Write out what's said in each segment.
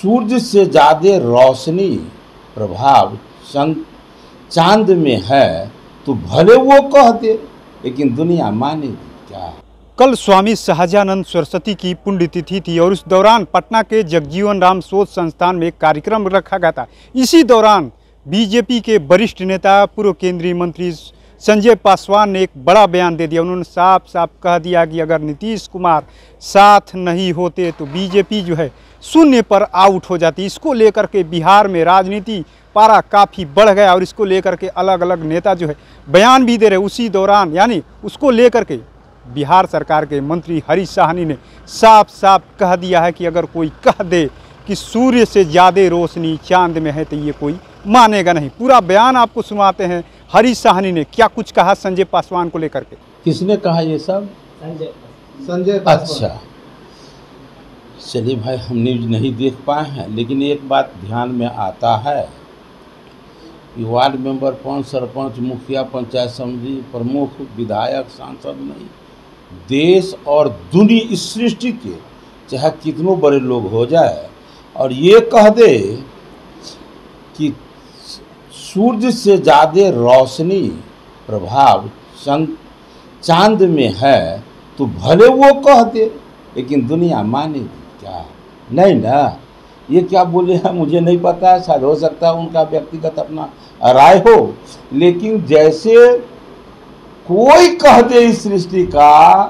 सूर्य से ज़्यादा रोशनी प्रभाव चांद में है तो भले वो कह दे, लेकिन दुनिया मानेगी क्या। कल स्वामी सहजानंद सरस्वती की पुण्यतिथि थी और उस दौरान पटना के जगजीवन राम शोध संस्थान में एक कार्यक्रम रखा गया था। इसी दौरान बीजेपी के वरिष्ठ नेता पूर्व केंद्रीय मंत्री संजय पासवान ने एक बड़ा बयान दे दिया। उन्होंने साफ साफ कह दिया कि अगर नीतीश कुमार साथ नहीं होते तो बीजेपी जो है शून्य पर आउट हो जाती। इसको लेकर के बिहार में राजनीति पारा काफ़ी बढ़ गया और इसको लेकर के अलग अलग नेता जो है बयान भी दे रहे। उसी दौरान यानी उसको लेकर के बिहार सरकार के मंत्री हरीश साहनी ने साफ साफ कह दिया है कि अगर कोई कह दे कि सूर्य से ज़्यादा रोशनी चांद में है तो ये कोई मानेगा नहीं। पूरा बयान आपको सुनाते हैं हरीश साहनी ने क्या कुछ कहा संजय पासवान को लेकर के। किसने कहा ये सब? संजय पासवान। अच्छा, चलिए भाई, हम न्यूज नहीं देख पाए हैं, लेकिन एक बात ध्यान में आता है कि वार्ड मेंबर, पंच, सरपंच, मुखिया, पंचायत समिति प्रमुख, विधायक, सांसद नहीं, देश और दुनिया इस सृष्टि के चाहे कितनों बड़े लोग हो जाए और ये कह दे कि सूर्य से ज़्यादा रोशनी प्रभाव चांद में है तो भले वो कह दे, लेकिन दुनिया मानेगी क्या। नहीं ना, ये क्या बोले हैं मुझे नहीं पता है, शायद हो सकता है उनका व्यक्तिगत अपना राय हो, लेकिन जैसे कोई कह दे इस सृष्टि का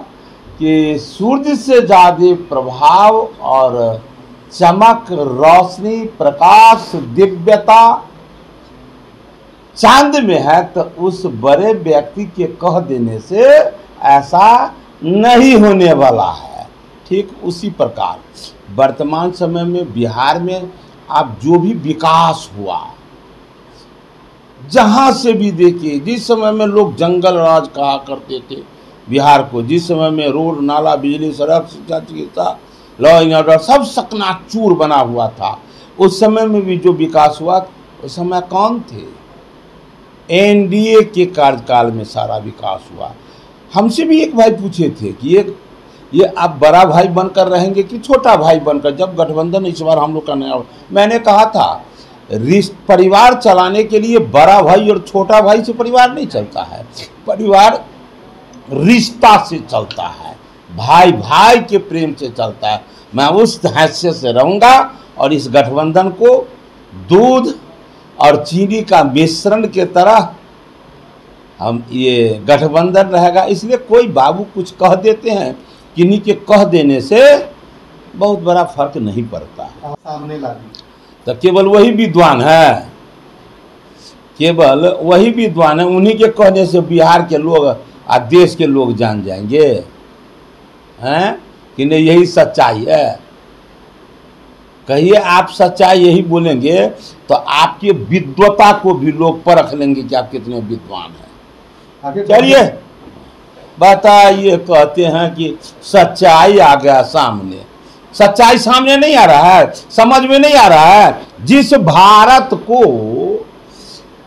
कि सूर्य से ज़्यादा प्रभाव और चमक, रोशनी, प्रकाश, दिव्यता चांद में है तो उस बड़े व्यक्ति के कह देने से ऐसा नहीं होने वाला है। ठीक उसी प्रकार वर्तमान समय में बिहार में आप जो भी विकास हुआ, जहाँ से भी देखिए, जिस समय में लोग जंगल राज कहा करते थे बिहार को, जिस समय में रोड, नाला, बिजली, सड़क, शिक्षा, चिकित्सा, लॉ एंड ऑर्डर सब सकनाचूर बना हुआ था, उस समय में भी जो विकास हुआ उस समय कौन थे? एनडीए के कार्यकाल में सारा विकास हुआ। हमसे भी एक भाई पूछे थे कि ये आप बड़ा भाई बनकर रहेंगे कि छोटा भाई बनकर, जब गठबंधन इस बार हम लोग का नया। मैंने कहा था परिवार चलाने के लिए बड़ा भाई और छोटा भाई से परिवार नहीं चलता है, परिवार रिश्ता से चलता है, भाई भाई के प्रेम से चलता है। मैं उस हैसियत से रहूँगा और इस गठबंधन को दूध और चीनी का मिश्रण के तरह हम ये गठबंधन रहेगा। इसलिए कोई बाबू कुछ कह देते हैं, किन्हीं के कह देने से बहुत बड़ा फर्क नहीं पड़ता। सामने ला दी तो केवल वही विद्वान है, केवल वही विद्वान है, उन्हीं के कहने से बिहार के लोग और देश के लोग जान जाएंगे हैं कि नहीं यही सच्चाई है। कहिए आप सच्चाई यही बोलेंगे तो आपकी विद्वता को भी लोग परख लेंगे कि आप कितने विद्वान हैं। चलिए बताइए, कहते हैं कि सच्चाई आ गया सामने। सच्चाई सामने नहीं आ रहा है, समझ में नहीं आ रहा है। जिस भारत को,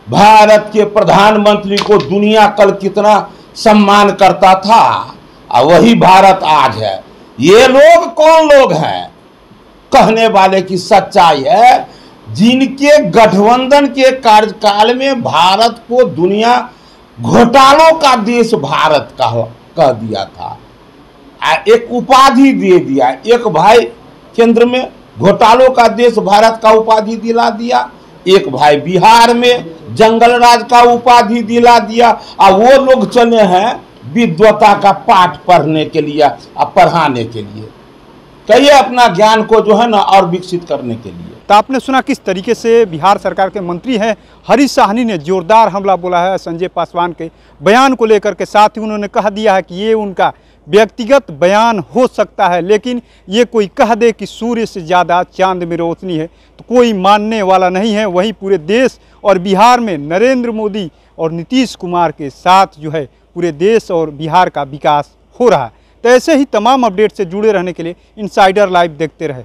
भारत के प्रधानमंत्री को दुनिया कल कितना सम्मान करता था, और वही भारत आज है। ये लोग कौन लोग हैं कहने वाले की सच्चाई है, जिनके गठबंधन के कार्यकाल में भारत को दुनिया घोटालों का देश भारत कह दिया था, एक उपाधि दे दिया। एक भाई केंद्र में घोटालों का देश भारत का उपाधि दिला दिया, एक भाई बिहार में जंगल राज का उपाधि दिला दिया, और वो लोग चले हैं विद्वता का पाठ पढ़ने के लिए और पढ़ाने के लिए, कहिए अपना ज्ञान को जो है ना और विकसित करने के लिए। तो आपने सुना किस तरीके से बिहार सरकार के मंत्री हैं हरीश साहनी ने जोरदार हमला बोला है संजय पासवान के बयान को लेकर के। साथ ही उन्होंने कह दिया है कि ये उनका व्यक्तिगत बयान हो सकता है, लेकिन ये कोई कह दे कि सूर्य से ज़्यादा चांद में रोशनी है तो कोई मानने वाला नहीं है। वहीं पूरे देश और बिहार में नरेंद्र मोदी और नीतीश कुमार के साथ जो है पूरे देश और बिहार का विकास हो रहा है। तो ऐसे ही तमाम अपडेट से जुड़े रहने के लिए इनसाइडर लाइव देखते रहे।